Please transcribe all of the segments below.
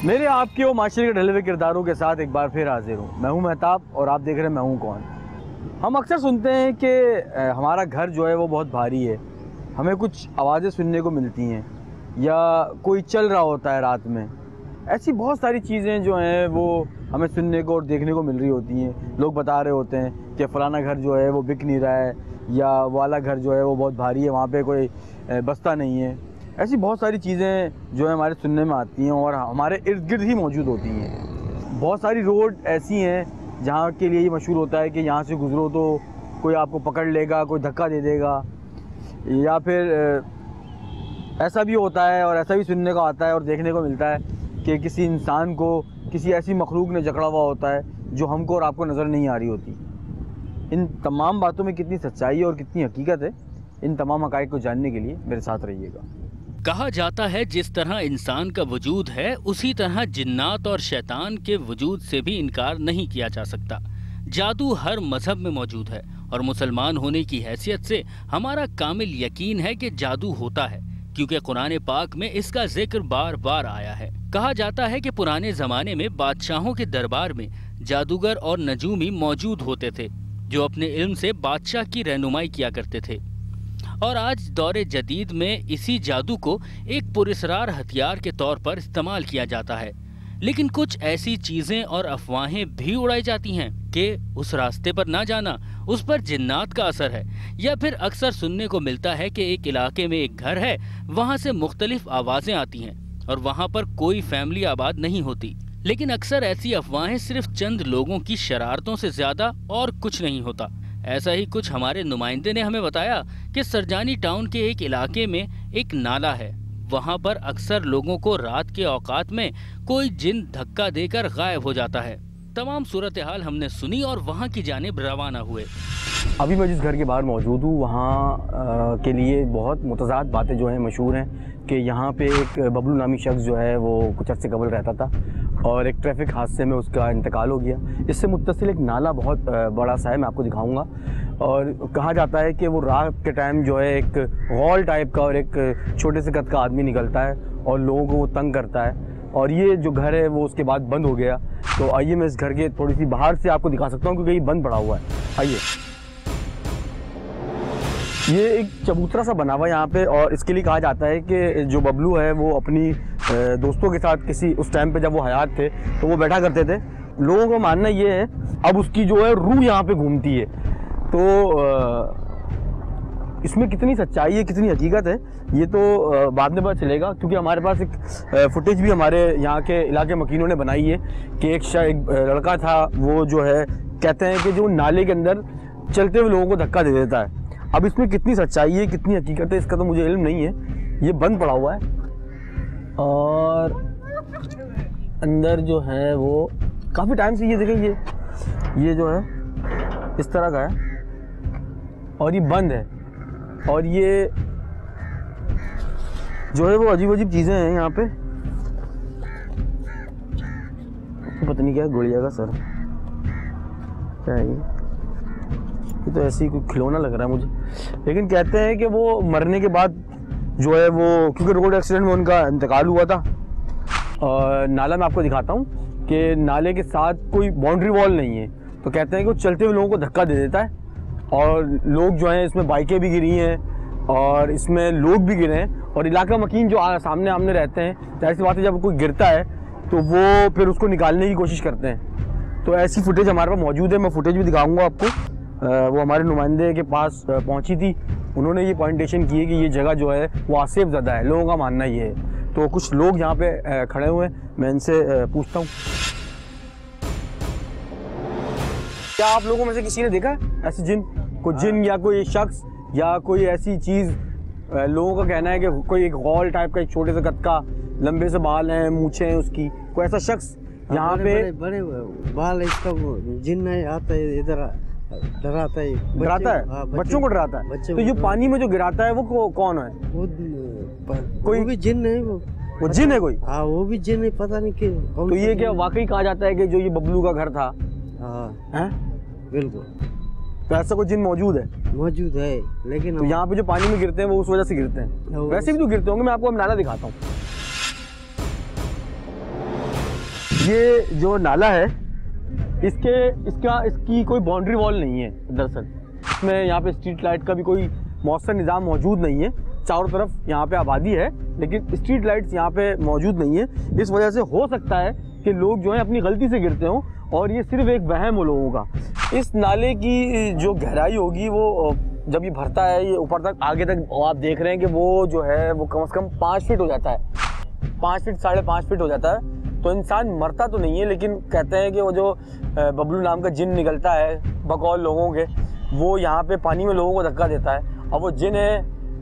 मेरे आपके और माशरे के ढले हुए किरदारों के साथ एक बार फिर हाजिर हूँ। मैं हूँ महताब और आप देख रहे हैं मैं हूँ कौन। हम अक्सर सुनते हैं कि हमारा घर जो है वो बहुत भारी है, हमें कुछ आवाज़ें सुनने को मिलती हैं या कोई चल रहा होता है रात में। ऐसी बहुत सारी चीज़ें जो हैं वो हमें सुनने को और देखने को मिल रही होती हैं। लोग बता रहे होते हैं कि फ़लाना घर जो है वो बिक नहीं रहा है या वाला घर जो है वो बहुत भारी है, वहाँ पे कोई बस्ता नहीं है। ऐसी बहुत सारी चीज़ें जो है हमारे सुनने में आती हैं और हमारे इर्द गिर्द ही मौजूद होती हैं। बहुत सारी रोड ऐसी हैं जहाँ के लिए ये मशहूर होता है कि यहाँ से गुज़रो तो कोई आपको पकड़ लेगा, कोई धक्का दे देगा, या फिर ऐसा भी होता है और ऐसा भी सुनने को आता है और देखने को मिलता है कि किसी इंसान को किसी ऐसी मखलूक ने जकड़ा हुआ होता है जो हमको और आपको नज़र नहीं आ रही होती। इन तमाम बातों में कितनी सच्चाई है और कितनी हकीकत है, इन तमाम हक़ाइक़ को जानने के लिए मेरे साथ रहिएगा। कहा जाता है जिस तरह इंसान का वजूद है उसी तरह जिन्नात और शैतान के वजूद से भी इनकार नहीं किया जा सकता। जादू हर मजहब में मौजूद है और मुसलमान होने की हैसियत से हमारा कामिल यकीन है कि जादू होता है, क्योंकि कुरान पाक में इसका जिक्र बार बार आया है। कहा जाता है कि पुराने जमाने में बादशाहों के दरबार में जादूगर और नजूमी मौजूद होते थे जो अपने इल्म से बादशाह की रहनुमाई किया करते थे, और आज दौरे जदीद में इसी जादू को एक पुरस्रार हथियार के तौर पर इस्तेमाल किया जाता है। लेकिन कुछ ऐसी चीजें और अफवाहें भी उड़ाई जाती हैं कि उस रास्ते पर ना जाना, उस पर जिन्नात का असर है, या फिर अक्सर सुनने को मिलता है कि एक इलाके में एक घर है, वहां से मुख्तलिफ आवाजें आती हैं और वहां पर कोई फैमिली आबाद नहीं होती। लेकिन अक्सर ऐसी अफवाहें सिर्फ चंद लोगों की शरारतों से ज्यादा और कुछ नहीं होता। ऐसा ही कुछ हमारे नुमाइंदे ने हमें बताया कि सरजानी टाउन के एक इलाके में एक नाला है, वहां पर अक्सर लोगों को रात के औकात में कोई जिन धक्का देकर गायब हो जाता है। तमाम सूरत हाल हमने सुनी और वहां की जानिब रवाना हुए। अभी मैं जिस घर के बाहर मौजूद हूँ वहाँ के लिए बहुत मुतज़ाद बातें जो हैं मशहूर हैं कि यहाँ पे एक बबलू नामी शख्स जो है वो कुछ अर्से कबल रहता था और एक ट्रैफिक हादसे में उसका इंतकाल हो गया। इससे मुत्तसिल एक नाला बहुत बड़ा सा है, मैं आपको दिखाऊंगा। और कहा जाता है कि वो रात के टाइम जो है एक गौल टाइप का और एक छोटे से कद का आदमी निकलता है और लोगों को वो तंग करता है, और ये जो घर है वो उसके बाद बंद हो गया। तो आइए मैं इस घर के थोड़ी सी बाहर से आपको दिखा सकता हूँ क्योंकि ये बंद पड़ा हुआ है। आइए, ये एक चबूतरा सा बना हुआ है यहाँ पे, और इसके लिए कहा जाता है कि जो बबलू है वो अपनी दोस्तों के साथ किसी उस टाइम पे जब वो हयात थे तो वो बैठा करते थे। लोगों का मानना ये है, अब उसकी जो है रूह यहाँ पे घूमती है। तो इसमें कितनी सच्चाई है, कितनी हकीकत है, ये तो बाद में पता चलेगा, क्योंकि हमारे पास एक फुटेज भी हमारे यहाँ के इलाके मकीनों ने बनाई है कि एक लड़का था, वो जो है कहते हैं कि जो नाले के अंदर चलते हुए लोगों को धक्का दे देता है। अब इसमें कितनी सच्चाई है, कितनी हकीकत है, इसका तो मुझे इल्म नहीं है। ये बंद पड़ा हुआ है और अंदर जो है वो काफ़ी टाइम से, ये देखें, ये जो है इस तरह का है और ये बंद है, और ये जो है वो अजीब अजीब चीज़ें हैं यहाँ पे। पता नहीं क्या गुड़िया का सर क्या है ये तो ऐसे ही कोई खिलौना लग रहा है मुझे। लेकिन कहते हैं कि वो मरने के बाद जो है वो, क्योंकि रोड एक्सीडेंट में उनका इंतकाल हुआ था। और नाला मैं आपको दिखाता हूँ कि नाले के साथ कोई बाउंड्री वॉल नहीं है, तो कहते हैं कि वो चलते हुए लोगों को धक्का दे देता है, और लोग जो हैं इसमें बाइकें भी गिरी हैं और इसमें लोग भी गिरे हैं। और इलाका मकीन जो सामने आमने रहते हैं, जाहिर सी बात है जब कोई गिरता है तो वो फिर उसको निकालने की कोशिश करते हैं। तो ऐसी फुटेज हमारे पास मौजूद है, मैं फुटेज भी दिखाऊंगा आपको। वो हमारे नुमाइंदे के पास पहुंची थी, उन्होंने ये पॉइंटेशन की है कि ये जगह जो है वो आसेफ ज़दा है, लोगों का मानना ये है। तो कुछ लोग यहाँ पे खड़े हुए हैं, मैं इनसे पूछता हूँ, क्या आप लोगों में से किसी ने देखा ऐसे जिन, कोई जिन या कोई शख्स या कोई ऐसी चीज़? लोगों का कहना है कि कोई एक गौल टाइप का, एक छोटे से कद का, लंबे से बाल हैं, मूछें हैं उसकी, कोई ऐसा शख्स यहाँ पे बड़े बाल है, इसका जिन आता है, इधर डराता है, डराता है, बच्चों को डराता है। तो ये पानी में जो गिराता है वो कौन है? कोई भी जिन है, वो जिन है कोई? हाँ, वो भी जिन है, पता नहीं क्यों। तो ये क्या वाकई कहा जाता है कि जो ये बबलू का घर था? हाँ, बिल्कुल। तो ऐसा कोई जिन मौजूद है? मौजूद है, लेकिन तो यहाँ पे जो पानी में गिरते हैं वो उस वजह से गिरते हैं। वैसे भी तो गिरते होंगे, मैं आपको नाला दिखाता हूँ। ये जो नाला है इसकी कोई बाउंड्री वॉल नहीं है दरअसल। इसमें यहाँ पे स्ट्रीट लाइट का भी कोई मौसर निज़ाम मौजूद नहीं है। चारों तरफ यहाँ पे आबादी है लेकिन स्ट्रीट लाइट्स यहाँ पे मौजूद नहीं है। इस वजह से हो सकता है कि लोग जो है अपनी गलती से गिरते हों और ये सिर्फ एक वहम हो लोगों का। इस नाले की जो गहराई होगी वो जब ये भरता है ये ऊपर तक आगे तक आप देख रहे हैं कि वो जो है वो कम से कम 5 फीट हो जाता है, 5 फीट 5.5 फीट हो जाता है। तो इंसान मरता तो नहीं है लेकिन कहते हैं कि वो जो बबलू नाम का जिन निकलता है बकौल लोगों के, वो यहाँ पे पानी में लोगों को धक्का देता है। अब वो जिन है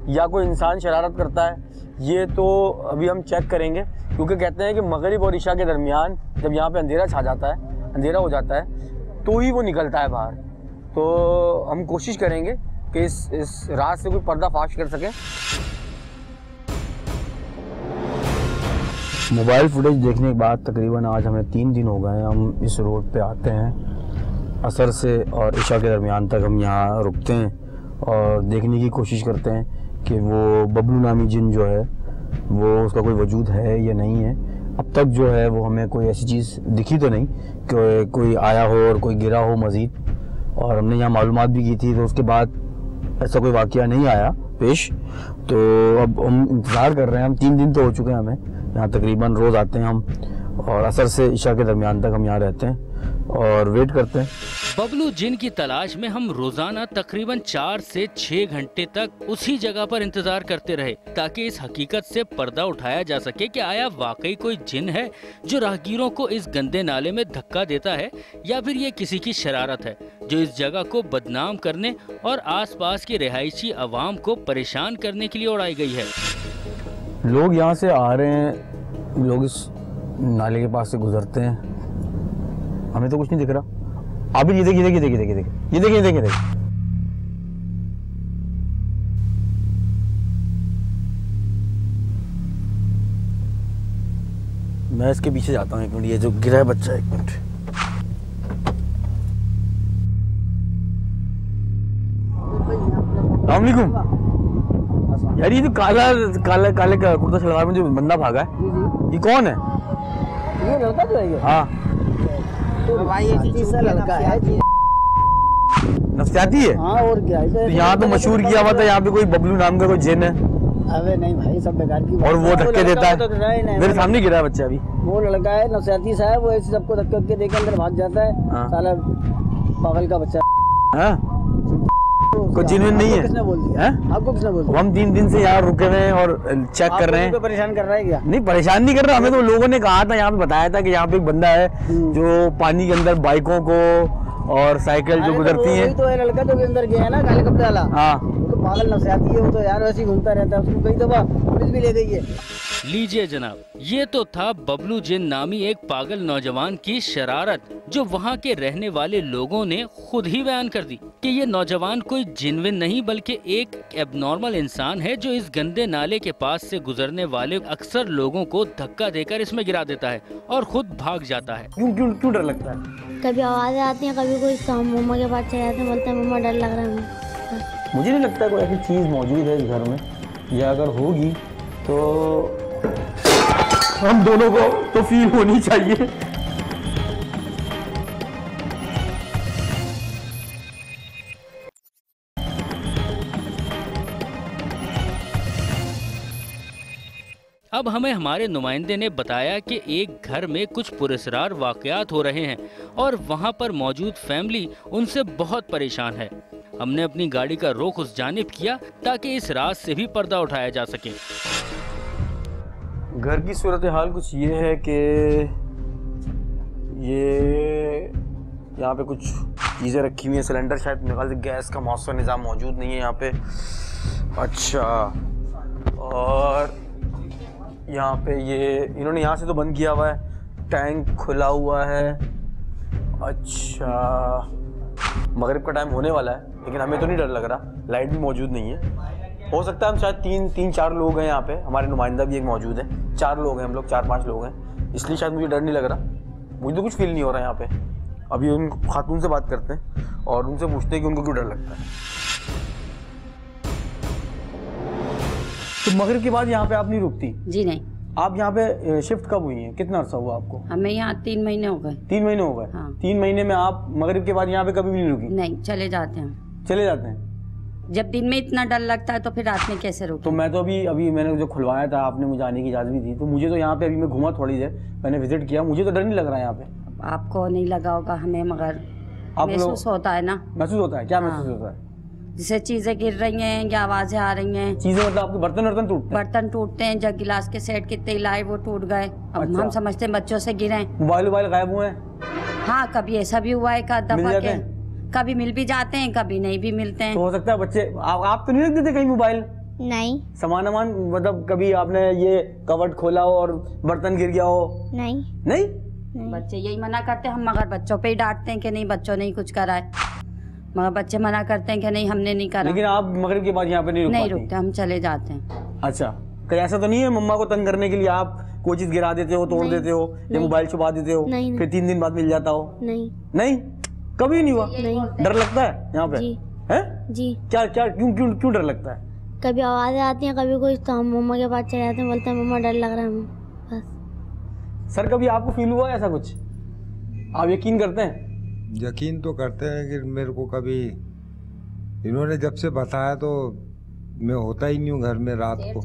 या कोई इंसान शरारत करता है ये तो अभी हम चेक करेंगे, क्योंकि कहते हैं कि मगरिब और इशा के दरमियान जब यहाँ पे अंधेरा छा जाता है, अंधेरा हो जाता है तो ही वो निकलता है बाहर। तो हम कोशिश करेंगे कि इस रात से कोई पर्दाफाश कर सके। मोबाइल फुटेज देखने के बाद तकरीबन आज हमें 3 दिन हो गए हैं। हम इस रोड पे आते हैं असर से और इशा के दरमियान तक हम यहाँ रुकते हैं और देखने की कोशिश करते हैं कि वो बबलू नामी जिन जो है वो उसका कोई वजूद है या नहीं है। अब तक जो है वो हमें कोई ऐसी चीज़ दिखी तो नहीं कि कोई आया हो और कोई गिरा हो मज़ीद, और हमने यहाँ मालूमात भी की थी तो उसके बाद ऐसा कोई वाक़या नहीं आया पेश। तो अब हम इंतज़ार कर रहे हैं। हम 3 दिन तो हो चुके हैं हमें यहाँ, तकरीबन रोज़ आते हैं हम और असर से इशा के दरमियान तक हम यहाँ रहते हैं और वेट करते हैं। बबलू जिन की तलाश में हम रोजाना तकरीबन 4 से 6 घंटे तक उसी जगह पर इंतजार करते रहे ताकि इस हकीकत से पर्दा उठाया जा सके कि आया वाकई कोई जिन है जो राहगीरों को इस गंदे नाले में धक्का देता है या फिर ये किसी की शरारत है जो इस जगह को बदनाम करने और आसपास की रिहायशी आवाम को परेशान करने के लिए उड़ाई गई है। लोग यहाँ से आ रहे हैं, लोग इस नाले के पास से गुजरते हैं, हमें तो कुछ नहीं दिख रहा। अभी ये देखिए देखिए देखिए देखिए देखिए ये देखिए देखिए देखिए मैं इसके पीछे जाता हूँ। 1 मिनट, ये जो गिरा है बच्चा, 1 मिनट। अस्सलाम वालेकुम। यार ये जो काले का कुर्ता सलवार में जो बंदा भागा है ये कौन है? ये लड़का जो है हाँ तो भाई ये तीसरा लड़का है जी। नफ्सियाती है। हाँ और क्या है? तो यहाँ तो मशहूर किया हुआ था यहाँ पे कोई बबलू नाम का कोई जिन है। अबे नहीं भाई, सब बेकार की और वो धक्के देता है। तो नहीं, मेरे सामने गिरा है बच्चा अभी। वो लड़का है नफ्सियाती साहब, वो ऐसे सबको धक्के देके अंदर भाग जाता है। हाँ। साला पागल का बच्चा। हाँ? कोई जिन नहीं है। किसने बोल दिया? आपको किसने बोल दिया? हम 3 दिन से यहाँ रुके हुए हैं और चेक कर रहे हैं। परेशान कर रहा है क्या? नहीं परेशान नहीं कर रहा, हमें तो लोगों ने कहा था, यहाँ पे बताया था कि यहाँ पे एक बंदा है जो पानी के अंदर बाइकों को और साइकिल जो गुजरती है। तो लड़का जो अंदर गया है ना काले कपड़े वाला, हाँ तो पागल नफ्सियाती है वो तो यार, वैसे ही घूमता रहता है। उसको कई दफा पुलिस भी ले गई है। लीजिए जनाब, ये तो था बबलू जिन नामी एक पागल नौजवान की शरारत जो वहाँ के रहने वाले लोगों ने खुद ही बयान कर दी कि ये नौजवान कोई जिनविन नहीं बल्कि एक एबनॉर्मल इंसान है जो इस गंदे नाले के पास से गुजरने वाले अक्सर लोगों को धक्का देकर इसमें गिरा देता है और खुद भाग जाता है। क्यों डर लगता है? कभी आवाज़ें आती हैं, कभी कोई मम्मा के पास चले जाते हैं, बोलते हैं मम्मा डर लग रहा है। मुझे नहीं लगता कोई ऐसी चीज़ मौजूद है इस घर में, या अगर होगी तो हम दोनों को तो फील होनी चाहिए। अब हमें हमारे नुमाइंदे ने बताया कि एक घर में कुछ पुरस्कार वाकयात हो रहे हैं और वहां पर मौजूद फैमिली उनसे बहुत परेशान है। हमने अपनी गाड़ी का रुख उस जानिब किया ताकि इस रात से भी पर्दा उठाया जा सके। घर की सूरत हाल कुछ ये है कि ये यहाँ पे कुछ चीज़ें रखी हुई हैं। सिलेंडर शायद निकाल से, गैस का मौसर निज़ाम मौजूद नहीं है यहाँ पे। अच्छा, और यहाँ पे ये इन्होंने यहाँ से तो बंद किया हुआ है, टैंक खुला हुआ है। अच्छा, मगरिब का टाइम होने वाला है लेकिन हमें तो नहीं डर लग रहा, लाइट भी मौजूद नहीं है। हो सकता है हम शायद 3-4 लोग हैं यहाँ पे, हमारे नुमाइंदा भी एक मौजूद है। 4 लोग हैं हम लोग, 4-5 लोग हैं, इसलिए शायद मुझे डर नहीं लग रहा। मुझे तो कुछ फील नहीं हो रहा यहाँ पे। अभी उन खातून से बात करते हैं और उनसे पूछते हैं कि उनको क्यों डर लगता है। तो मगरिब के बाद यहाँ पे आप नहीं रुकती? जी नहीं। आप यहाँ पे शिफ्ट कब हुई हैं? कितना अर्सा हुआ आपको? हमें यहाँ 3 महीने हो गए। 3 महीने हो गए? हाँ। 3 महीने में आप मगरिब के बाद यहाँ पे कभी भी नहीं रुकी? नहीं, चले जाते हैं। चले जाते हैं? जब दिन में इतना डर लगता है तो फिर रात में कैसे रुके? तो मैं तो अभी मैंने जो खुलवाया था, आपने मुझे आने की इजाज़त भी दी, तो मुझे तो यहाँ पे अभी मैं घूमा थोड़ी देर, मैंने विजिट किया, मुझे तो डर नहीं लग रहा है यहाँ पे। आपको नहीं लगा होगा, हमें मगर आप महसूस होता है ना। महसूस होता है? क्या हाँ। महसूस होता है? जैसे चीजें गिर रही हैं या आवाजें आ रही हैं। चीजें मतलब आपके बर्तन टूटते हैं? बर्तन टूटते हैं, जग गिलास के सेट कितने लाए वो टूट गए। अब अच्छा। हम समझते हैं बच्चों से गिरे। मोबाइल गायब हुए हैं? हाँ, कभी ऐसा भी हुआ है, एक मिल दफा जाते के हैं? कभी मिल भी जाते हैं, कभी नहीं भी मिलते हैं। तो हो सकता है बच्चे, आप तो नहीं रख देते कहीं मोबाइल? नहीं सामान मतलब कभी आपने ये कवर्ड खोला हो और बर्तन गिर गया हो? नहीं नहीं? बच्चे यही मना करते हैं, हम मगर बच्चों पे ही डांटते हैं कि नहीं बच्चों ने ही कुछ करा है, मगर बच्चे मना करते हैं कि नहीं हमने नहीं करा। लेकिन आप मगरिब के बाद यहाँ पे नहीं रुकते, हम चले जाते हैं। अच्छा, कहीं ऐसा तो नहीं है मम्मा को तंग करने के लिए आप कोई चीज गिरा देते हो, तोड़ देते हो या मोबाइल छुपा देते हो, नहीं। फिर 3 दिन बाद मिल जाता हो? नहीं नहीं, कभी नहीं हुआ? नहीं। डर लगता है यहाँ पे? जी। हैं? जी। क्या क्या क्यों क्यों क्यों डर लगता है? कभी आवाज़ें आती हैं, कभी कुछ, तो हम मम्मा के पास चले जाते हैं, बोलते हैं मम्मा डर लग रहा है हमें, बस। सर कभी आपको फील हुआ ऐसा कुछ? आप यकीन करते हैं? यकीन तो करते हैं कि मेरे को कभी इन्होंने जब से बताया तो मैं होता ही नहीं हूँ घर में रात को।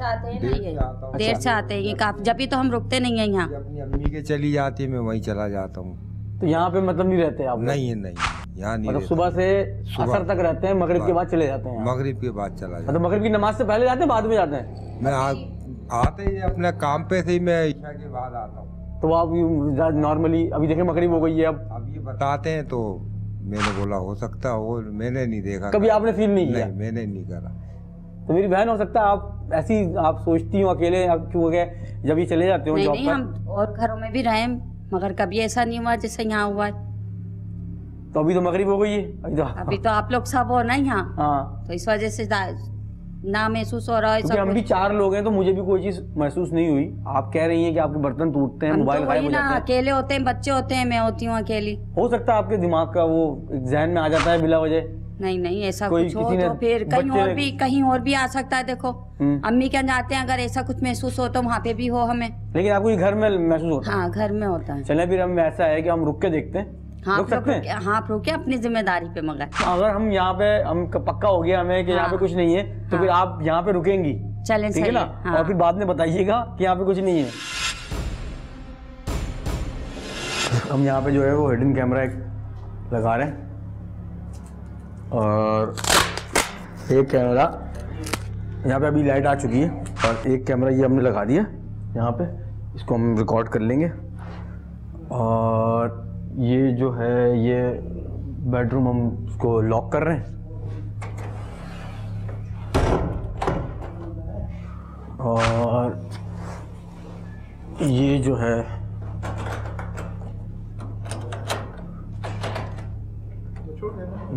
देर से आते हैं काफी, जब भी तो हम रुकते नहीं हैं यहाँ। अपनी अम्मी के चली जाती है, मैं वहीं चला जाता हूँ। तो यहाँ पे मतलब नहीं रहते आप? नहीं यहाँ नहीं मतलब रहता। सुबह से असर तक रहते हैं, मगरिब के बाद चले जाते हैं? मगरिब के बाद चला जाता मतलब मगरिब की नमाज से पहले जाते हैं, बाद में जाते हैं? मैं आते ही अपने काम पे से ही मैं ईशा के बाद आता हूँ। तो आप नॉर्मली अभी देखें मगरिब हो गई है, अब ये बताते हैं तो मैंने बोला हो सकता है, मैंने नहीं देखा। कभी आपने फील नहीं किया? नहीं, मैंने नहीं करा। तो मेरी बहन, हो सकता है आप ऐसी आप सोचती हो अकेले, आप क्यों गए जब ये चले जाते हो? नहीं, हम और घरों में भी रहे मगर कभी ऐसा नहीं हुआ जैसे यहाँ हुआ है। तो अभी तो मगरिब हो गई है, अभी तो आप लोग सब हो ना यहाँ। हाँ, तो इस वजह से ना महसूस हो रहा है। क्योंकि हम भी 4 लोग हैं तो मुझे भी कोई चीज महसूस नहीं हुई। आप कह रही हैं कि आपके बर्तन टूटते हैं, मोबाइल गायब हो जाते हैं। अकेले होते हैं, बच्चे होते हैं, मैं होती हूँ अकेली। हो सकता है आपके दिमाग का वो जहन में आ जाता है बिला वजह। नहीं, ऐसा कुछ हो तो फिर कहीं और भी आ सकता है। देखो अम्मी क्या जाते हैं, अगर ऐसा कुछ महसूस हो तो वहाँ पे भी हो हमें। लेकिन आपको ये घर में महसूस होता है? हाँ, घर में होता है। चले फिर हम ऐसा है कि हम रुक के देखते हैं। हाँ, रुक सकते हैं? हाँ, रुके अपनी जिम्मेदारी पे। मगर अगर हम यहाँ पे हम पक्का हो गया हमें कि यहाँ पे कुछ नहीं है, तो फिर आप यहाँ पे रुकेंगी? चलें, ठीक है ना? हाँ। और फिर बाद में बताइएगा कि यहाँ पे कुछ नहीं है। हम यहाँ पे जो है वो हिडन कैमरा एक लगा रहे हैं, और एक कैमरा यहाँ पे अभी लाइट आ चुकी है, और एक कैमरा ये हमने लगा दिया यहाँ पे, इसको हम रिकॉर्ड कर लेंगे। और ये जो है ये बेडरूम हम उसको लॉक कर रहे हैं, और ये जो है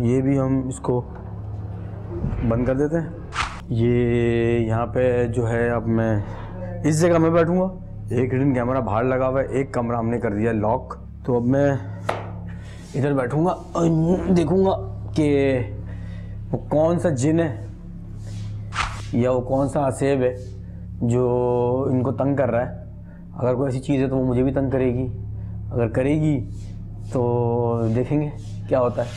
ये भी हम इसको बंद कर देते हैं। ये यहाँ पे जो है अब मैं इस जगह में बैठूंगा, एक हिडन कैमरा बाहर लगा हुआ है, एक कमरा हमने कर दिया लॉक। तो अब मैं इधर बैठूंगा और देखूंगा कि वो कौन सा जिन है या वो कौन सा आसेब है जो इनको तंग कर रहा है। अगर कोई ऐसी चीज़ है तो वो मुझे भी तंग करेगी, अगर करेगी तो देखेंगे क्या होता है।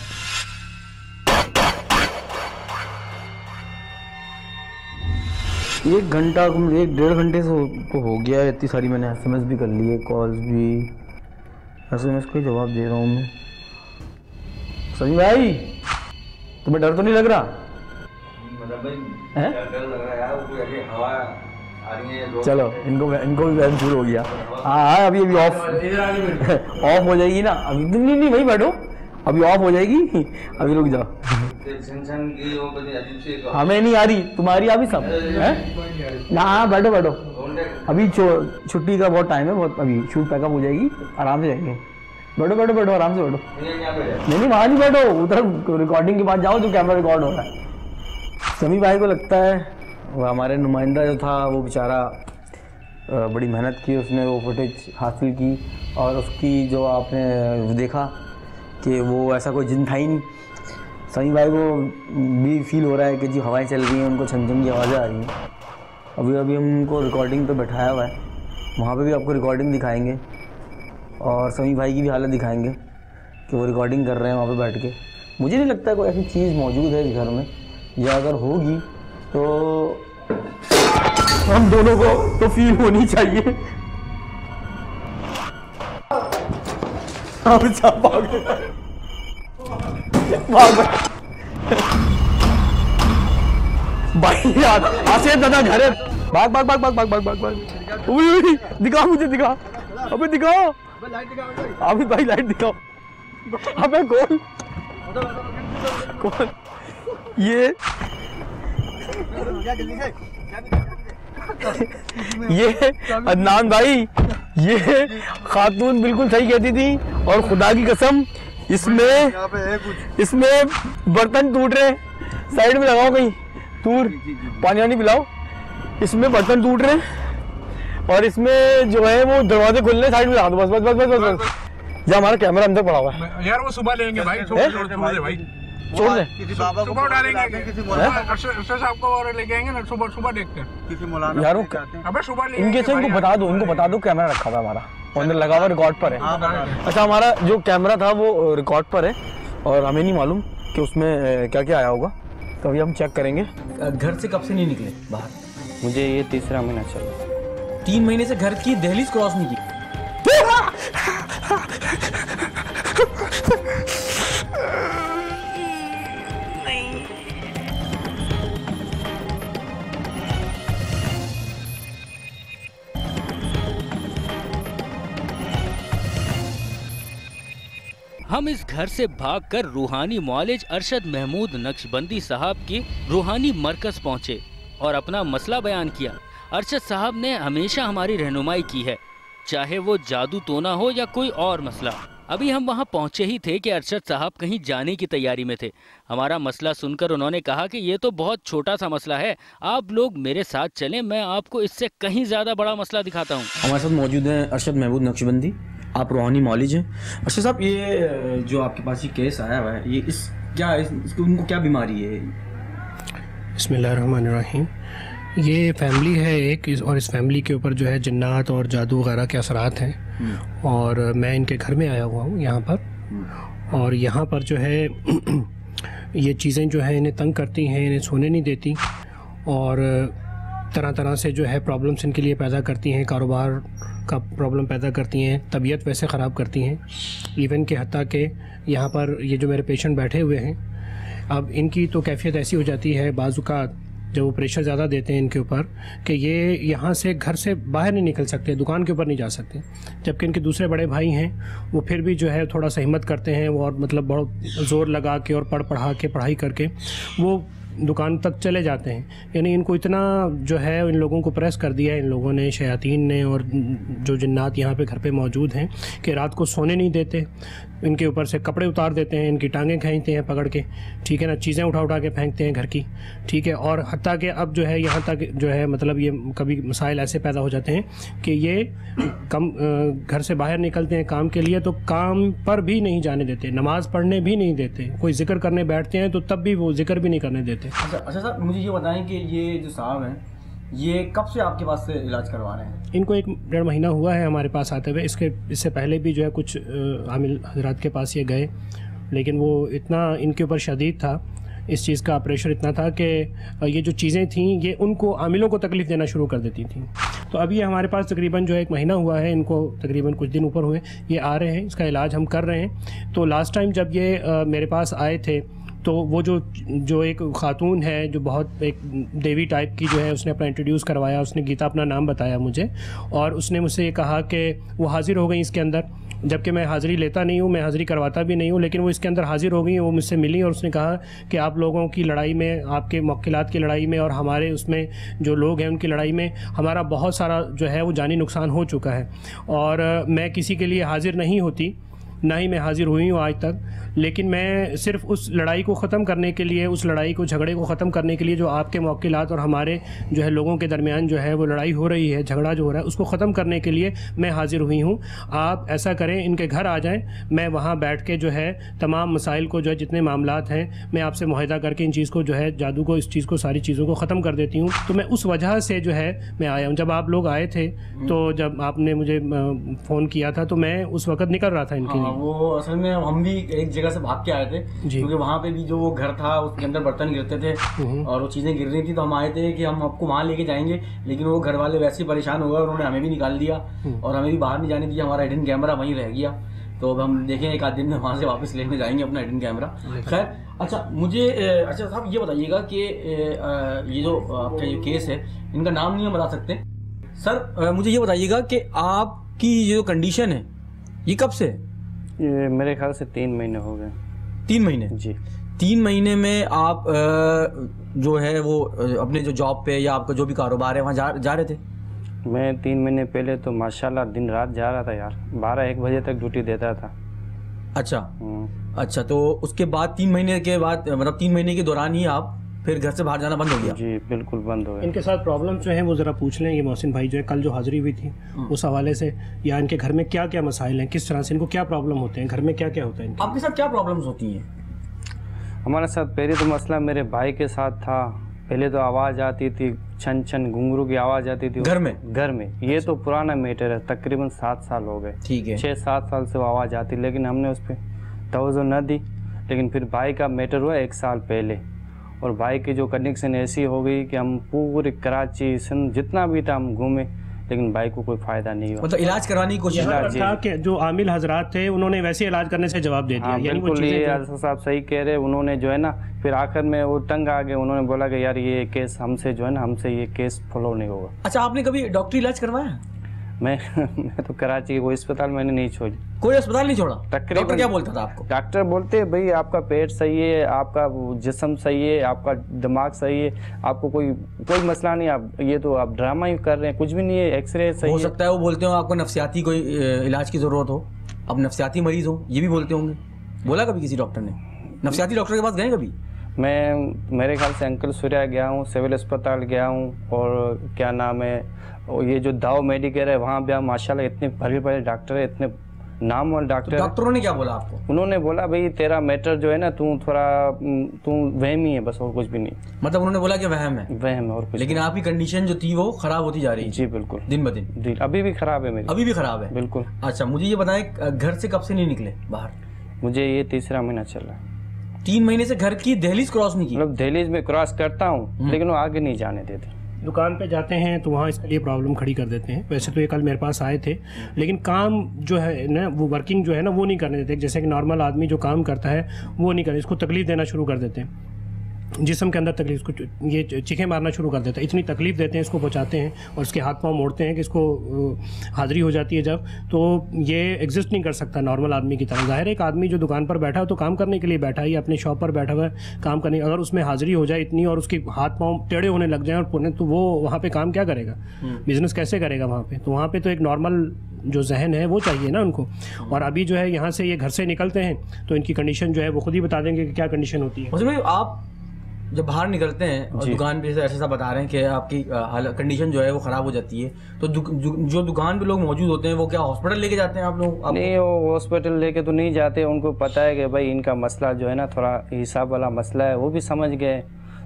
एक घंटा 1-1.5 घंटे से को हो गया है, इतनी सारी मैंने SMS भी कर ली है, कॉल्स भी। SMS को ही जवाब दे रहा हूँ मैं। सही भाई, तुम्हें डर तो नहीं लग रहा? चलो इनको भी वहम शुरू हो गया। हाँ, अभी ऑफ हो जाएगी ना, अभी नहीं भाई बैठो, अभी ऑफ हो जाएगी, अभी रुक जाओ। हमें नहीं आ रही, तुम्हारी आ भी सब है ना? हाँ बैठो अभी छुट्टी का बहुत टाइम है, बहुत अभी शूट पैकअप हो जाएगी, आराम से जाएंगे। बैठो आराम से बैठो। नहीं वहाँ नहीं बैठो, उधर रिकॉर्डिंग के बाद जाओ जो कैमरा रिकॉर्ड हो रहा है। समी भाई को लगता है वो हमारे नुमाइंदा जो था वो बेचारा बड़ी मेहनत की, उसने वो फुटेज हासिल की, और उसकी जो आपने देखा कि वो ऐसा कोई जिन था ही नहीं। समी भाई को भी फील हो रहा है कि जी हवाएं चल रही हैं, उनको छन की आवाज़ें आ रही हैं। अभी हम उनको रिकॉर्डिंग पे बैठाया हुआ है, वहाँ पे भी आपको रिकॉर्डिंग दिखाएंगे और समी भाई की भी हालत दिखाएंगे कि वो रिकॉर्डिंग कर रहे हैं वहाँ पे बैठ के। मुझे नहीं लगता कोई ऐसी चीज़ मौजूद है इस घर में, या अगर होगी तो हम दोनों को तो फील होनी चाहिए। भाई यार आसिफ दादा घर है, भाग भाग भाग भाग भाग भाग भाग भाग। उई दिखाओ, मुझे दिखाओ, अबे दिखाओ, अभी भाई लाइट दिखाओ। अबे कौन कौन ये अदनान भाई, ये खातून बिल्कुल सही कहती थी और खुदा की कसम इसमें बर्तन टूट रहे। साइड में लगाओ कहीं, दूर पानी वानी पिलाओ। इसमें बर्तन टूट रहे और इसमें जो है वो दरवाजे खुलने, साइड में लगा दो बस बस बस बस बस। या हमारा कैमरा अंदर पड़ा हुआ है यार, वो सुबह लेंगे भाई, छोड़ दे भाई, छोड़ दे। सुबह डालेंगे, अरशद साहब को और लेके आएंगे ना, सुबह देखते हैं किसी मौलाना यार। अबे सुबह इनके से इनको बता दो कैमरा रखा हुआ है हमारा, अंदर लगा हुआ रिकॉर्ड पर है। अच्छा, हमारा जो कैमरा था वो रिकॉर्ड पर है और हमें नहीं मालूम कि उसमें क्या क्या आया होगा, तो अभी हम चेक करेंगे। घर से कब से नहीं निकले बाहर? मुझे ये तीसरा महीना चला। 3 महीने से घर की दहलीज क्रॉस नहीं की। हम इस घर से भागकर रूहानी मौलिज अरशद महमूद नक्शबंदी साहब के रूहानी मरकज पहुंचे और अपना मसला बयान किया। अरशद साहब ने हमेशा हमारी रहनुमाई की है, चाहे वो जादू टोना हो या कोई और मसला। अभी हम वहां पहुंचे ही थे कि अरशद साहब कहीं जाने की तैयारी में थे। हमारा मसला सुनकर उन्होंने कहा कि ये तो बहुत छोटा सा मसला है, आप लोग मेरे साथ चलें, मैं आपको इससे कहीं ज़्यादा बड़ा मसला दिखाता हूँ। हमारे साथ मौजूद हैं अरशद महमूद नक्शबंदी, आप रूहानी मौलिज हैं। अरशद साहब, ये जो आपके पास ये केस आया हुआ है, ये उनको क्या बीमारी है? बिस्मिल्लाहिर्रहमानिर्रहीम। ये फैमिली है एक, और इस फैमिली के ऊपर जो है जिन्नात और जादू वगैरह के असरात हैं। और मैं इनके घर में आया हुआ हूँ यहाँ पर, और यहाँ पर जो है ये चीज़ें जो है इन्हें तंग करती हैं, इन्हें सोने नहीं देती और तरह तरह से जो है प्रॉब्लम्स इनके लिए पैदा करती हैं, कारोबार का प्रॉब्लम पैदा करती हैं, तबीयत वैसे ख़राब करती हैं। इवन के हत्ता के यहाँ पर ये जो मेरे पेशेंट बैठे हुए हैं, अब इनकी तो कैफियत ऐसी हो जाती है बाज़ुकात जब वो प्रेशर ज़्यादा देते हैं इनके ऊपर कि ये यहाँ से घर से बाहर नहीं निकल सकते, दुकान के ऊपर नहीं जा सकते। जबकि इनके दूसरे बड़े भाई हैं, वो फिर भी जो है थोड़ा सा हिम्मत करते हैं और मतलब बहुत ज़ोर लगा के और पढ़ाई करके वो दुकान तक चले जाते हैं। यानी इनको इतना जो है इन लोगों को प्रेस कर दिया है इन लोगों ने, शयातीन ने और जो जिन्नात यहाँ पे घर पे मौजूद हैं, कि रात को सोने नहीं देते, इनके ऊपर से कपड़े उतार देते हैं, इनकी टांगें खींचते हैं पकड़ के, ठीक है ना, चीज़ें उठा के फेंकते हैं घर की, ठीक है। और हत्ता कि अब जो है यहाँ तक जो है मतलब ये कभी मसाइल ऐसे पैदा हो जाते हैं कि ये कम घर से बाहर निकलते हैं काम के लिए तो काम पर भी नहीं जाने देते, नमाज़ पढ़ने भी नहीं देते, कोई जिक्र करने बैठते हैं तो तब भी वो जिक्र भी नहीं करने देते। अच्छा सर, मुझे ये बताएं कि ये जो साहब हैं ये कब से आपके पास से इलाज करवा रहे हैं? इनको 1-1.5 महीना हुआ है हमारे पास आते हुए। इससे पहले भी जो है कुछ आमिल हजरात के पास ये गए, लेकिन वो इतना इनके ऊपर शदीद था, इस चीज़ का प्रेशर इतना था कि ये जो चीज़ें थीं ये उनको आमिलों को तकलीफ़ देना शुरू कर देती थी। तो अभी हमारे पास तकरीबन जो है 1 महीना हुआ है, इनको तकरीबन कुछ दिन ऊपर हुए, ये आ रहे हैं, इसका इलाज हम कर रहे हैं। तो लास्ट टाइम जब ये मेरे पास आए थे तो वो जो एक ख़ातून है जो बहुत एक देवी टाइप की जो है, उसने अपना इंट्रोड्यूस करवाया, उसने गीता अपना नाम बताया मुझे और उसने मुझसे ये कहा कि वो हाज़िर हो गई इसके अंदर, जबकि मैं हाज़िरी लेता नहीं हूँ, मैं हाज़िरी करवाता भी नहीं हूँ, लेकिन वो इसके अंदर हाज़िर हो गई। वो मुझसे मिली और उसने कहा कि आप लोगों की लड़ाई में, आपके मुवक्किलात की लड़ाई में और हमारे उसमें जो लोग हैं उनकी लड़ाई में हमारा बहुत सारा जो है वो जानी नुकसान हो चुका है और मैं किसी के लिए हाज़िर नहीं होती, ना ही मैं हाजिर हुई हूँ आज तक। लेकिन मैं सिर्फ उस लड़ाई को ख़त्म करने के लिए, उस लड़ाई को, झगड़े को ख़त्म करने के लिए जो आपके मौकिलात और हमारे जो है लोगों के दरमियान जो है वो लड़ाई हो रही है, झगड़ा जो हो रहा है, उसको ख़त्म करने के लिए मैं हाजिर हुई हूँ। आप ऐसा करें, इनके घर आ जाएँ, मैं वहाँ बैठ के जो है तमाम मसाइल को, जो है जितने मामलात हैं, मैं आपसे मुआहदा करके इन चीज़ को जो है, जादू को, इस चीज़ को, सारी चीज़ों को ख़त्म कर देती हूँ। तो मैं उस वजह से जो है मैं आया हूँ। जब आप लोग आए थे तो जब आपने मुझे फ़ोन किया था तो मैं उस वक्त निकल रहा था इनके लिए। वो असल में हम भी एक जगह से भाग के आए थे, क्योंकि वहाँ पे भी जो वो घर था उसके अंदर बर्तन गिरते थे और वो चीज़ें गिर रही थी, तो हम आए थे कि हम आपको वहाँ लेके जाएंगे, लेकिन वो घर वाले वैसे ही परेशान हो गए, उन्होंने हमें भी निकाल दिया और हमें भी बाहर नहीं जाने दिया। हमारा हिडन कैमरा वहीं रह गया, तो अब हम देखें एक आध दिन में वहाँ से वापस लेने जाएंगे अपना हिडन कैमरा। खैर, अच्छा मुझे अच्छा साहब ये बताइएगा कि ये जो आपका ये केस है, इनका नाम नहीं हम बता सकते सर। मुझे ये बताइएगा कि आपकी ये जो कंडीशन है ये कब से है? ये मेरे ख्याल से 3 महीने हो गए। 3 महीने? जी। 3 महीने में आप जो है वो अपने जो जॉब पे या आपका जो भी कारोबार है वहाँ जा रहे थे? मैं 3 महीने पहले तो माशाल्लाह दिन रात जा रहा था यार, 12-1 बजे तक ड्यूटी देता था। अच्छा। अच्छा, तो उसके बाद 3 महीने के बाद, मतलब 3 महीने के दौरान ही आप फिर घर से बाहर जाना बंद हो गया? जी बिल्कुल बंद हो गया। इनके साथ प्रॉब्लम जो है वो ज़रा पूछ लें, ये मोहसिन भाई जो है कल जो हाजिरी हुई थी उस हवाले से, या इनके घर में क्या क्या मसाइल हैं, किस तरह से इनको क्या प्रॉब्लम होते हैं, घर में क्या क्या होता है इनके? आपके साथ क्या प्रॉब्लम्स होती हैं? हमारे साथ पहले तो मसला मेरे भाई के साथ था। पहले तो आवाज़ आती थी, छन छन घुंघरू की आवाज़ आती थी घर में। ये तो पुराना मैटर है, तकरीबन 7 साल हो गए। ठीक है। 6-7 साल से वो आवाज़ आती, लेकिन हमने उस पर तवज्जो न दी। लेकिन फिर भाई का मैटर हुआ 1 साल पहले, और भाई की जो कंडीशन ऐसी हो गई कि हम पूरे कराची, सिंध जितना भी था हम घूमे, लेकिन भाई को कोई फायदा नहीं हुआ। मतलब इलाज कराने की कोशिश था कि जो आमिल हजरात थे उन्होंने वैसे इलाज करने से जवाब दे दिया। हाँ, यानी बिल्कुल, ये आसिफ साहब सही कह रहे। उन्होंने जो है ना, फिर आखिर में वो तंग आ गए, उन्होंने बोला कि यार ये केस हमसे जो है ना, हमसे ये केस फॉलो नहीं होगा। अच्छा, आपने कभी डॉक्टरी इलाज करवाया? मैं तो कराची के कोई अस्पताल मैंने नहीं छोड़ी। कोई अस्पताल नहीं छोड़ा? डॉक्टर क्या बोलता था आपको? डॉक्टर बोलते भाई आपका पेट सही है, आपका जिस्म सही है, आपका दिमाग सही है, आपको कोई मसला नहीं, आप ये तो आप ड्रामा ही कर रहे हैं, कुछ भी नहीं है, एक्सरे सही हो सकता है वो बोलते हो आपको नफ्सियाती कोई इलाज की ज़रूरत हो, अब नफ्सियाती मरीज हो, ये भी बोलते होंगे। बोला कभी किसी डॉक्टर ने? नफ्सियाती डॉक्टर के पास गए कभी? मैं मेरे ख्याल से अंकल सूर्या गया हूँ, सिविल अस्पताल गया हूँ, और क्या नाम है, और ये जो दाव मेडिकेयर है वहाँ भी माशाल्लाह इतने बड़े डॉक्टर है, इतने नाम और डॉक्टर। डॉक्टरों ने क्या बोला आपको? उन्होंने बोला भाई तेरा मैटर जो है ना, तू वहमी है, बस और कुछ भी नहीं। मतलब उन्होंने बोला कि वहम है? वहम है और कुछ। लेकिन आपकी कंडीशन जो थी वो खराब होती जा रही है? जी बिल्कुल, दिन ब दिन। अभी भी खराब है मेरी। अभी भी खराब है? बिल्कुल। अच्छा, मुझे ये बताएं, घर से कब से नहीं निकले बाहर? मुझे ये 3रा महीना चल रहा है। 3 महीने से घर की दहलीज क्रॉस नहीं की? मतलब दहलीज में क्रॉस करता हूँ, लेकिन वो आगे नहीं जाने देते। दुकान पे जाते हैं तो वहाँ इसके लिए प्रॉब्लम खड़ी कर देते हैं। वैसे तो ये कल मेरे पास आए थे, लेकिन काम जो है ना, वो वर्किंग जो है ना वो नहीं करने देते। जैसे कि नॉर्मल आदमी जो काम करता है वो नहीं करते, इसको तकलीफ देना शुरू कर देते हैं, जिस्म के अंदर तकलीफ, इसको ये चीखें मारना शुरू कर देता है, इतनी तकलीफ देते हैं, इसको पहुँचाते हैं और इसके हाथ पाँव मोड़ते हैं कि इसको हाज़िरी हो जाती है जब, तो ये एग्जिस्ट नहीं कर सकता नॉर्मल आदमी की तरह। ज़ाहिर है एक आदमी जो दुकान पर बैठा है तो काम करने के लिए बैठा है, या अपनी शॉप पर बैठा हुआ है काम करने, अगर उसमें हाज़िरी हो जाए इतनी और उसके हाथ पाँव टेढ़े होने लग जाए और पुणे, तो वो वहाँ पर काम क्या करेगा, बिज़नेस कैसे करेगा वहाँ पर? तो वहाँ पर तो एक नॉर्मल जो जहन है वो चाहिए ना उनको। और अभी जो है यहाँ से ये घर से निकलते हैं तो इनकी कंडीशन जो है वो खुद ही बता देंगे कि क्या कंडीशन होती है। आप जब बाहर निकलते हैं और दुकान पे ऐसा बता रहे हैं कि आपकी कंडीशन जो है वो ख़राब हो जाती है, तो जो दुकान पे लोग मौजूद होते हैं वो क्या हॉस्पिटल लेके जाते हैं आप लोग? नहीं, वो हॉस्पिटल लेके तो नहीं जाते, उनको पता है कि भाई इनका मसला जो है ना थोड़ा हिसाब वाला मसला है, वो भी समझ गए।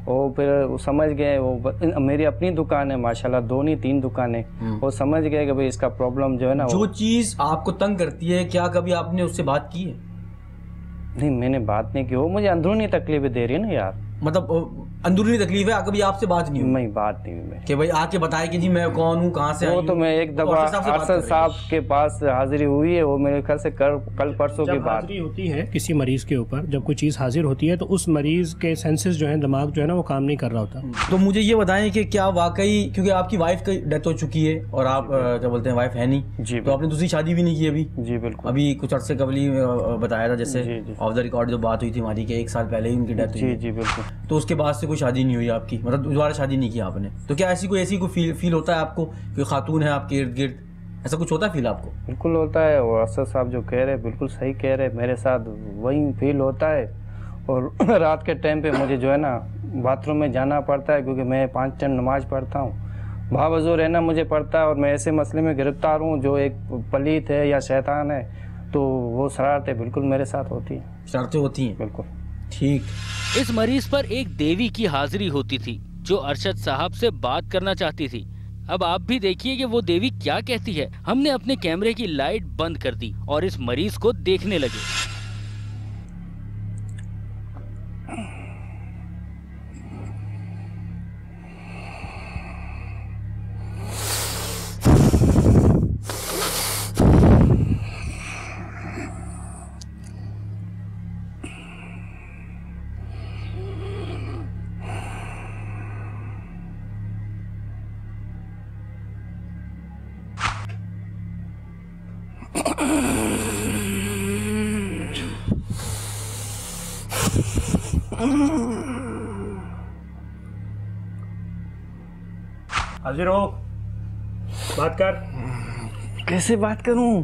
वो फिर समझ गए, वो मेरी अपनी दुकान है माशाल्लाह, 2 नहीं 3 दुकानें, वो समझ गए कि भाई इसका प्रॉब्लम जो है ना, जो चीज़ आपको तंग करती है, क्या कभी आपने उससे बात की है? नहीं, मैंने बात नहीं की, वो मुझे अंदरूनी तकलीफें दे रही है ना यार। मतलब अंदरूनी तकलीफ है, कभी आपसे बात नहीं हुई? नहीं, बात नहीं हुई कि भाई आके बताए कि जी मैं कौन हूँ, कहाँ से? वो तो मैं एक दफा अरशद साहब के पास हाजिरी हुई है, वो मेरे ख्याल से कल परसों की बात। हाजिरी होती है किसी मरीज के ऊपर, जब कोई चीज़ हाजिर होती है तो उस मरीज के सेंसेस जो है, दिमाग जो है ना वो काम नहीं कर रहा होता। तो मुझे ये बताएं कि क्या वाकई, क्योंकि आपकी वाइफ की डेथ हो चुकी है और आप क्या बोलते हैं वाइफ है नहीं जी, तो आपने दूसरी शादी भी नहीं की अभी? जी बिल्कुल। अभी कुछ अर्से कबल ही बताया था, जैसे ऑफ द रिकॉर्ड जो बात हुई थी हमारी कि 1 साल पहले ही उनकी डेथ हुई। जी बिल्कुल। तो उसके बाद से कोई शादी नहीं हुई आपकी, मतलब दोबारा शादी नहीं की आपने? तो क्या ऐसी कोई फील होता है आपको कि खातून है आपके इर्द गिर्द, ऐसा कुछ होता है फील आपको? बिल्कुल होता है, और असद साहब जो कह रहे हैं बिल्कुल सही कह रहे हैं, मेरे साथ वही फील होता है। और रात के टाइम पे मुझे जो है ना बाथरूम में जाना पड़ता है, क्योंकि मैं 5 टाइम नमाज पढ़ता हूँ, बावजू रहना मुझे पड़ता है। और मैं ऐसे मसले में गिरफ्तार हूँ जो एक पलीत है या शैतान है, तो वो शरारतें बिल्कुल मेरे साथ होती हैं। शरारतें होती हैं? बिल्कुल। ठीक। इस मरीज पर एक देवी की हाजिरी होती थी जो अरशद साहब से बात करना चाहती थी। अब आप भी देखिए कि वो देवी क्या कहती है। हमने अपने कैमरे की लाइट बंद कर दी और इस मरीज को देखने लगे। हाजिर हो, बात कर। कैसे बात करूं?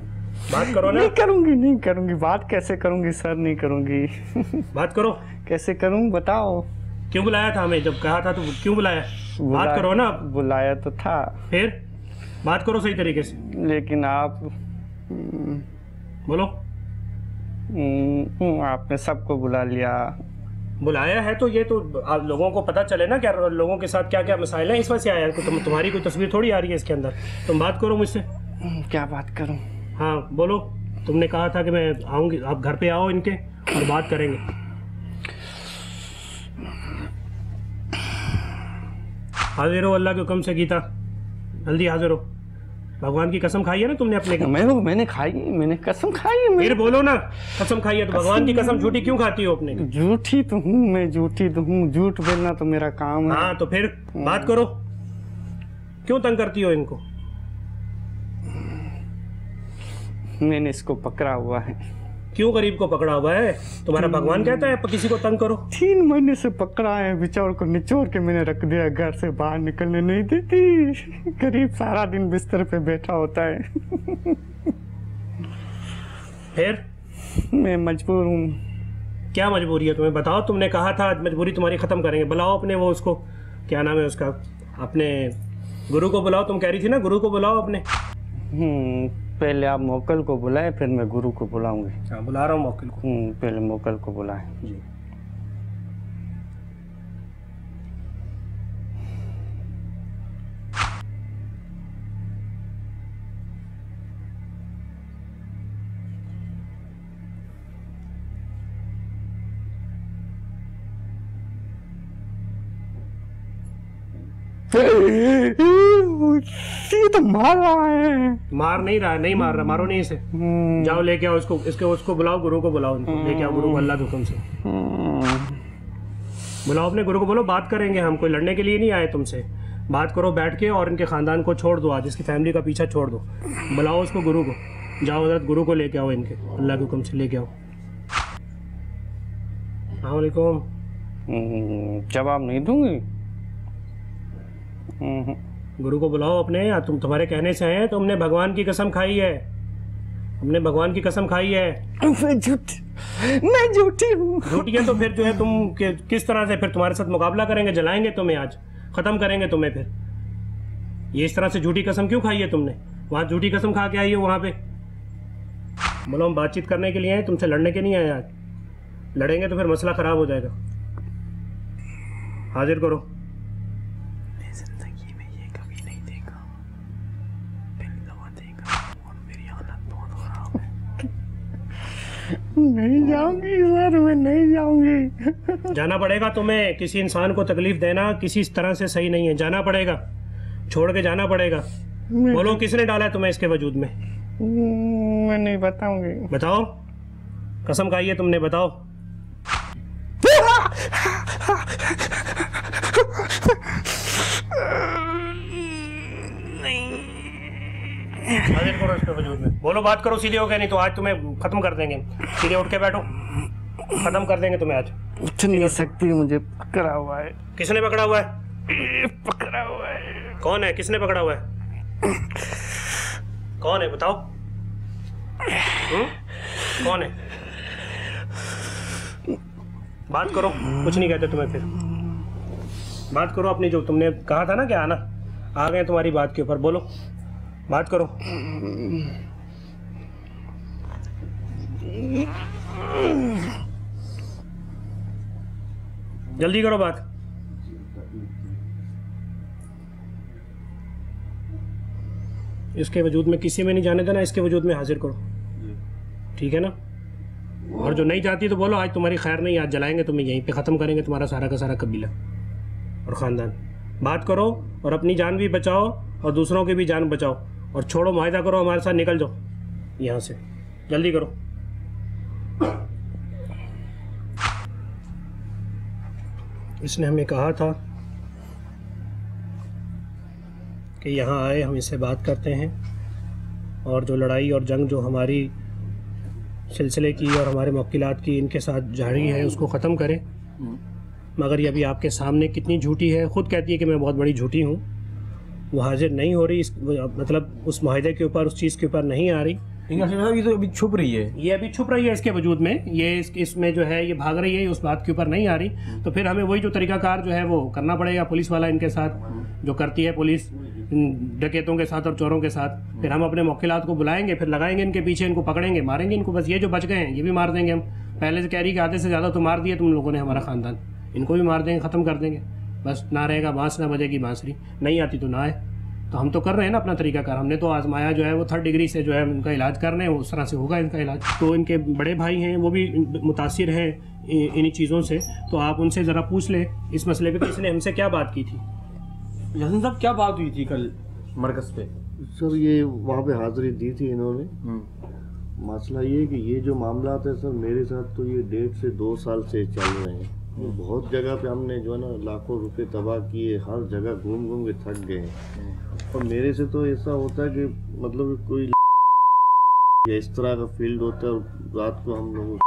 बात करो ना। नहीं करूंगी बात। कैसे करूंगी सर? नहीं करूंगी। बात करो। कैसे करूं बताओ? क्यों बुलाया था हमें? जब कहा था तो क्यों बुलाया? बात करो ना। बुलाया तो था। फिर बात करो सही तरीके से। लेकिन आप बोलो। आपने सबको बुला लिया। बुलाया है तो ये तो लोगों को पता चले ना, क्या लोगों के साथ क्या क्या मसाइल हैं, इस वजह से आया है। तुम्हारी कोई तस्वीर थोड़ी आ रही है इसके अंदर। तुम बात करो मुझसे। क्या बात करूं? हाँ बोलो। तुमने कहा था कि मैं आऊंगी, आप घर पे आओ इनके और बात करेंगे। हाजिर हो अल्लाह के हुक्म से। गीता जल्दी हाजिर हो। भगवान की कसम खाई है ना तुमने अपने? मैंने खाई, मैंने कसम खाई है। फिर बोलो ना, कसम खाई है तो भगवान की कसम झूठी क्यों खाती हो अपने? झूठी तो हूँ मैं, झूठी तो हूँ। झूठ बोलना तो मेरा काम है। हाँ तो फिर बात करो। क्यों तंग करती हो इनको? मैंने इसको पकड़ा हुआ है। क्यों गरीब को पकड़ा हुआ है? तुम्हारा भगवान कहता है किसी को तंग करो? 3 महीने से पकड़ा है। बिचार को निचोड़ के मैंने रख दिया, घर से बाहर निकलने नहीं देती। गरीब सारा दिन बिस्तर पे बैठा होता है। फिर मैं मजबूर हूँ। क्या मजबूरी है तुम्हें? बताओ। तुमने कहा था मजबूरी तुम्हारी खत्म करेंगे। बुलाओ अपने वो उसको, क्या नाम है उसका, अपने गुरु को बुलाओ। तुम कह रही थी ना गुरु को बुलाओ अपने। पहले आप मोकल को बुलाए, फिर मैं गुरु को बुलाऊंगी। हाँ बुला रहा हूँ मोकल को। पहले मोकल को बुलाए जी। ये तो मार रहा है। मार नहीं रहा है। नहीं मार रहा। मारो नहीं इसे। जाओ लेके आओ इसको उसको बुलाओ, गुरु को बुलाओ। लेके आओ गुरु को अल्लाह के हुक्म से। बुलाओ अपने गुरु को। बोलो बात करेंगे हम, कोई लड़ने के लिए नहीं आए तुमसे। बात करो बैठ के, और इनके खानदान को छोड़ दो, आज इसकी फैमिली का पीछा छोड़ दो। बुलाओ उसको गुरु को। जाओ हजरत गुरु को लेके आओ इनके, अल्लाह के हुक्म से लेके आओ। अस्सलाम वालेकुम। जवाब नहीं दूंगी। गुरु को बुलाओ अपने। या तुम्हारे कहने से आए हैं तो हमने भगवान की कसम खाई है। हमने भगवान की कसम खाई है। मैं झूठी हूँ। झूठी है तो फिर जो है तुम किस तरह से फिर तुम्हारे साथ मुकाबला करेंगे? जलाएंगे तुम्हें, आज खत्म करेंगे तुम्हें। फिर ये इस तरह से झूठी कसम क्यों खाई है तुमने? वहां झूठी कसम खा के आई हो वहां पे। बोलो हम बातचीत करने के लिए आए, तुमसे लड़ने के नहीं आए। आज लड़ेंगे तो फिर मसला खराब हो जाएगा। हाजिर करो। जिंदगी में ये कभी नहीं देखा, पहली दफा देखा और मेरी हालत बहुत खराब है। नहीं जाऊंगी सर, मैं नहीं जाऊंगी। जाना पड़ेगा तुम्हें। किसी इंसान को तकलीफ देना किसी तरह से सही नहीं है। जाना पड़ेगा, छोड़ के जाना पड़ेगा। बोलो किसने डाला है तुम्हें इसके वजूद में? मैं नहीं बताऊंगी। बताओ, कसम खाई है तुमने, बताओ। हाजिर करो इसके वजूद में। बोलो बात करो। सीधे हो गए, नहीं तो आज तुम्हें खत्म कर देंगे। सीधे उठ के बैठो, खत्म कर देंगे तुम्हें आज। उठ नहीं सकती, मुझे पकड़ा हुआ है। किसने पकड़ा हुआ है? पकड़ा हुआ है। कौन है? किसने पकड़ा हुआ है? कौन है बताओ? कौन है? बात करो, कुछ नहीं कहते तुम्हें। फिर बात करो अपनी, जो तुमने कहा था ना कि आना, आ गए तुम्हारी बात के ऊपर, बोलो, बात करो। जल्दी करो बात। इसके वजूद में किसी में नहीं जाने देना, इसके वजूद में हाजिर करो, ठीक है ना? और जो नहीं जाती तो बोलो आज तुम्हारी खैर नहीं, आज जलाएंगे तुम्हें, यहीं पे ख़त्म करेंगे तुम्हारा सारा का सारा कबीला और ख़ानदान। बात करो और अपनी जान भी बचाओ और दूसरों की भी जान बचाओ, और छोड़ो, मुआहदा करो हमारे साथ, निकल जाओ यहाँ से, जल्दी करो। इसने हमें कहा था कि यहाँ आए, हम इससे बात करते हैं और जो लड़ाई और जंग जो हमारी सिलसिले की और हमारे मुवक्किलात की इनके साथ जारी है उसको ख़त्म करें। मगर ये अभी आपके सामने कितनी झूठी है, ख़ुद कहती है कि मैं बहुत बड़ी झूठी हूँ, वो हाजिर नहीं हो रही, मतलब उस माहिदे के ऊपर, उस चीज़ के ऊपर नहीं आ रही। ये तो अभी छुप रही है, ये अभी छुप रही है इसके वजूद में, ये इसमें जो है ये भाग रही है, उस बात के ऊपर नहीं आ रही। तो फिर हमें वही जो तरीकाकार जो है वो करना पड़ेगा पुलिस वाला इनके साथ जो करती है पुलिस डकैतों के साथ और चोरों के साथ। फिर हम अपने मुवक्किलात को बुलाएंगे, फिर लगाएंगे इनके पीछे, इनको पकड़ेंगे, मारेंगे इनको। बस ये जो बच गए हैं ये भी मार देंगे हम। पहले से कह रही कि आधे से ज़्यादा तो मार दिए तुम लोगों ने हमारा ख़ानदान, इनको भी मार देंगे, ख़त्म कर देंगे। बस ना रहेगा बांस, ना बजेगी बांसुरी, नहीं आती तो ना आए। तो हम तो कर रहे हैं ना अपना तरीकाकार, हमने तो आजमाया जो है वो 3rd डिग्री से जो है उनका इलाज कर रहे हैं, उस तरह से होगा इनका इलाज। तो इनके बड़े भाई हैं वो भी मुतासिर हैं इन्हीं चीज़ों से, तो आप उनसे ज़रा पूछ लें इस मसले पे कि इसने हमसे क्या बात की थी। यासीन साहब क्या बात हुई थी कल मरकज़ पे? सर ये वहाँ पे हाज़िरी दी थी इन्होंने। मसला ये है कि ये जो मामला है सर मेरे साथ तो ये 1.5 से 2 साल से चल रहे हैं। बहुत जगह पे हमने जो है ना लाखों रुपए तबाह किए, हर जगह घूम घूम के थक गए। और मेरे से तो ऐसा होता है कि मतलब कोई या इस तरह का फील्ड होता है, रात को हम लोग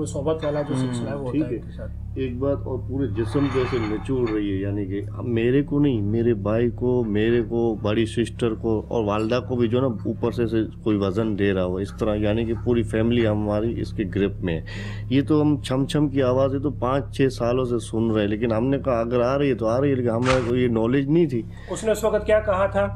सोबत वाला जो सिलसिला है वो होता है के साथ। एक बात, और पूरे जिस्म जैसे निचोड़ रही है, यानी कि मेरे को नहीं, मेरे भाई को, मेरे को, बड़ी सिस्टर को और वालदा को भी जो ना ऊपर से कोई वजन दे रहा हो इस तरह, यानी कि पूरी फैमिली हमारी इसके ग्रिप में है। ये तो हम छम छम की आवाज़ें तो 5-6 सालों से सुन रहे हैं, लेकिन हमने कहा अगर आ रही है तो आ रही है, लेकिन हमें कोई ये नॉलेज नहीं थी। उसने उस वक्त क्या कहा था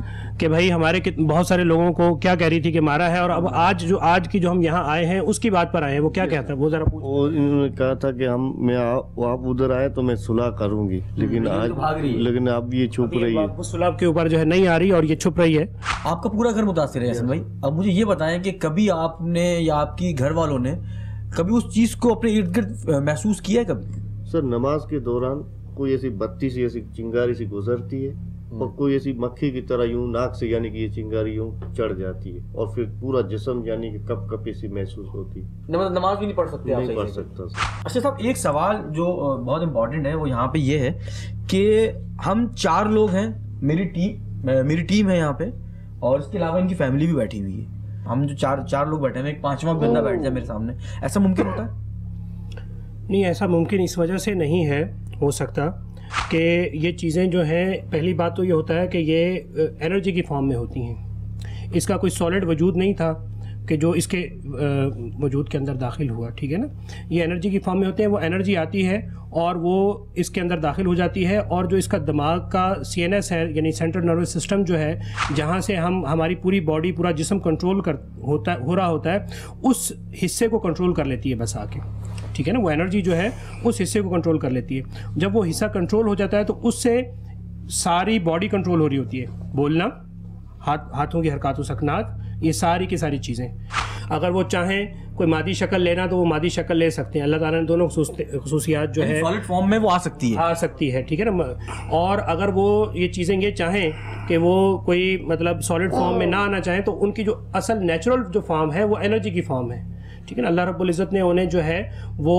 कि भाई हमारे बहुत सारे लोगों को क्या कह रही थी कि मारा है, और अब आज की जो हम यहाँ आए हैं उसकी बात पर आए हैं, वो क्या कहता है वो जरा। और इन्होंने कहा था कि आप उधर आए तो मैं सुलह करूंगी, लेकिन आज लेकिन अब ये छुप रही है, वो सुलह के ऊपर जो है नहीं आ रही और ये छुप रही है। आपका पूरा घर मुतासिर है यासीन भाई। अब मुझे ये बताएं कि कभी आपने या आपकी घर वालों ने कभी उस चीज़ को अपने इर्द गिर्द महसूस किया है कभी? सर नमाज के दौरान कोई ऐसी बत्ती सी ऐसी चिंगारी सी गुजरती है और कोई ऐसी मक्खी की तरह यूं नाक से यानी कि ये चिंगारी यूं चढ़ जाती है और फिर पूरा जिस्म यानी कि कप कपी सी महसूस होती है। मतलब नमाज भी नहीं पढ़ सकते? नहीं पढ़ सकता सर। अच्छा साहब, एक सवाल जो बहुत इम्पोर्टेंट है वो यहाँ पे ये है कि हम 4 लोग हैं, मेरी टीम है यहाँ पे, और इसके अलावा इनकी फैमिली भी बैठी हुई है। हम जो चार लोग बैठे हैं, एक 5वां बंदा बैठ जाए मेरे सामने, ऐसा मुमकिन होता है? नहीं, ऐसा मुमकिन इस वजह से नहीं है हो सकता कि ये चीज़ें जो हैं, पहली बात तो ये होता है कि ये एनर्जी की फॉर्म में होती हैं। इसका कोई सॉलिड वजूद नहीं था कि जो इसके वजूद के अंदर दाखिल हुआ, ठीक है ना। ये एनर्जी की फॉर्म में होते हैं, वो एनर्जी आती है और वो इसके अंदर दाखिल हो जाती है, और जो इसका दिमाग का CNS है यानी सेंट्रल नर्वस सिस्टम जो है, जहाँ से हमारी पूरी बॉडी, पूरा जिस्म कंट्रोल हो रहा होता है, उस हिस्से को कंट्रोल कर लेती है बस आके, ठीक है ना। वो एनर्जी जो है उस हिस्से को कंट्रोल कर लेती है। जब वो हिस्सा कंट्रोल हो जाता है तो उससे सारी बॉडी कंट्रोल हो रही होती है, बोलना, हाथों की हरकत, सकनात, ये सारी की सारी चीज़ें। अगर वो चाहें कोई मादी शक्ल लेना तो वो मादी शक्ल ले सकते हैं। अल्लाह ताला ने दोनों खुसूसियात जो है सॉलिड फॉर्म में वो आ सकती है, ठीक है ना। और अगर वो ये चीज़ें ये चाहें कि वो कोई मतलब सॉलिड फॉर्म में ना आना चाहें तो उनकी जो असल नेचुरल जो फॉर्म है वो एनर्जी की फॉर्म है, ठीक है ना। अल्लाह रब्बुल इज़्ज़त ने उन्हें जो है वो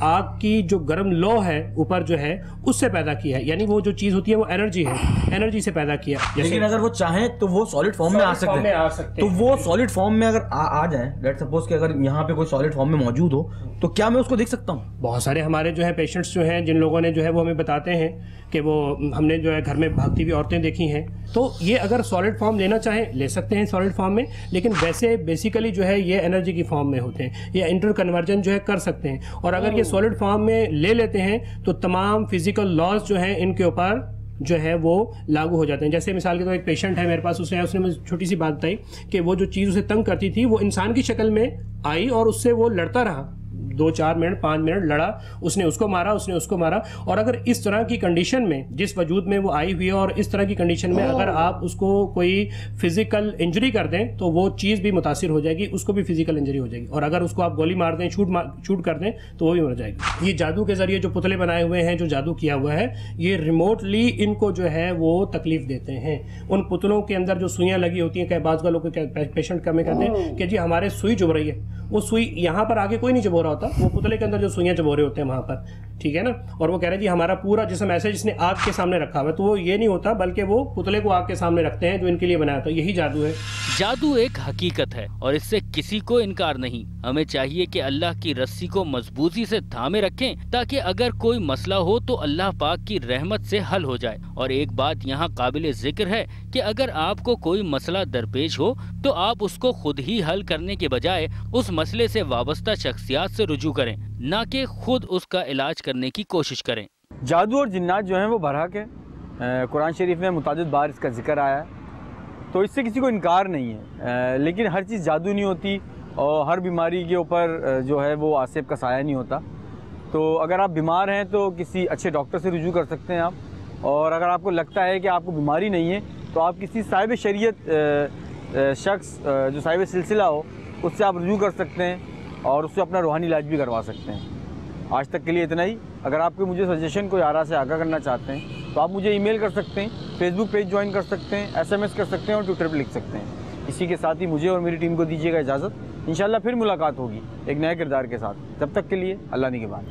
आग की जो गर्म लौ है ऊपर जो है उससे पैदा किया है, यानी वो जो चीज़ होती है वो एनर्जी है, एनर्जी से पैदा किया। लेकिन अगर वो चाहें तो वो सॉलिड फॉर्म में आ सकते हैं, तो वो सॉलिड फॉर्म में अगर आ जाए, लेट्स सपोज कि अगर यहाँ पे कोई सॉलिड फॉर्म में मौजूद हो तो क्या मैं उसको देख सकता हूँ? बहुत सारे हमारे जो है पेशेंट्स जो हैं, जिन लोगों ने जो है वो हमें बताते हैं कि वो हमने जो है घर में भागती हुई औरतें देखी हैं, तो ये अगर सॉलिड फॉर्म लेना चाहें ले सकते हैं सॉलिड फॉर्म में, लेकिन वैसे बेसिकली जो है ये एनर्जी की फॉर्म में होते हैं, या इंटर कन्वर्जन जो है कर सकते हैं। और अगर ये सॉलिड फॉर्म में ले लेते हैं तो तमाम फिजिकल लॉज जो हैं इनके ऊपर जो है वो लागू हो जाते हैं। जैसे मिसाल के तौर एक पेशेंट है मेरे पास, उसने मुझे छोटी सी बात बताई कि वो जो चीज़ उसे तंग करती थी वो इंसान की शक्ल में आई और उससे वो लड़ता रहा, 2-4 मिनट 5 मिनट लड़ा, उसने उसको मारा, उसने उसको मारा। और अगर इस तरह की कंडीशन में, जिस वजूद में वो आई हुई है और इस तरह की कंडीशन में अगर आप उसको कोई फिजिकल इंजरी कर दें तो वो चीज़ भी मुतासिर हो जाएगी, उसको भी फिजिकल इंजरी हो जाएगी। और अगर उसको आप गोली मार दें, शूट कर दें तो वो भी मर जाएगी। ये जादू के जरिए जो पुतले बनाए हुए हैं, जो जादू किया हुआ है, ये रिमोटली इनको जो है वो तकलीफ देते हैं। उन पुतलों के अंदर जो सुइयाँ लगी होती हैं, बाज़ लोग पेशेंट का में कहते हैं कि जी हमारे सुई चुभ रही है, वो सुई यहाँ पर आगे कोई नहीं चुभ रहा होता, वो पुतले के अंदर जो सुइयां चबोरे होते हैं वहां पर, ठीक है ना। और वो कह रहे हैं जी हमारा पूरा जिस्म ऐसे जिसने आग के सामने रखा हुआ है, तो वो ये नहीं होता बल्कि वो पुतले को आग के सामने रखते हैं जो इनके लिए बनाया था। यही जादू है। जादू एक हकीकत है और इससे किसी को इनकार नहीं। हमें चाहिए कि अल्लाह की रस्सी को मजबूती से थामे रखें ताकि अगर कोई मसला हो तो अल्लाह पाक की रहमत से हल हो जाए। और एक बात यहाँ काबिल जिक्र है कि अगर आपको कोई मसला दरपेश हो तो आप उसको खुद ही हल करने के बजाय उस मसले से वाबस्ता शख्सियात से रुजू करें, ना कि खुद उसका इलाज करने की कोशिश करें। जादू और जिन्नात जो हैं वो बरहक है। कुरान शरीफ में मुतादिद बार इसका जिक्र आया है, तो इससे किसी को इनकार नहीं है। लेकिन हर चीज़ जादू नहीं होती और हर बीमारी के ऊपर जो है वो आसिफ का साया नहीं होता। तो अगर आप बीमार हैं तो किसी अच्छे डॉक्टर से रुजू कर सकते हैं आप, और अगर आपको लगता है कि आपको बीमारी नहीं है तो आप किसी साहिब शरीयत शख्स जो साहिब सिलसिला हो उससे आप रुजू कर सकते हैं और उससे अपना रूहानी इलाज भी करवा सकते हैं। आज तक के लिए इतना ही। अगर आपको मुझे सजेशन कोई आरा से आगाह करना चाहते हैं तो आप मुझे ईमेल कर सकते हैं, फेसबुक पेज ज्वाइन कर सकते हैं, SMS कर सकते हैं और ट्विटर पर लिख सकते हैं। इसी के साथ ही मुझे और मेरी टीम को दीजिएगा इजाज़त। इंशाल्लाह फिर मुलाकात होगी एक नए किरदार के साथ। तब तक के लिए अल्लाह निगहबान।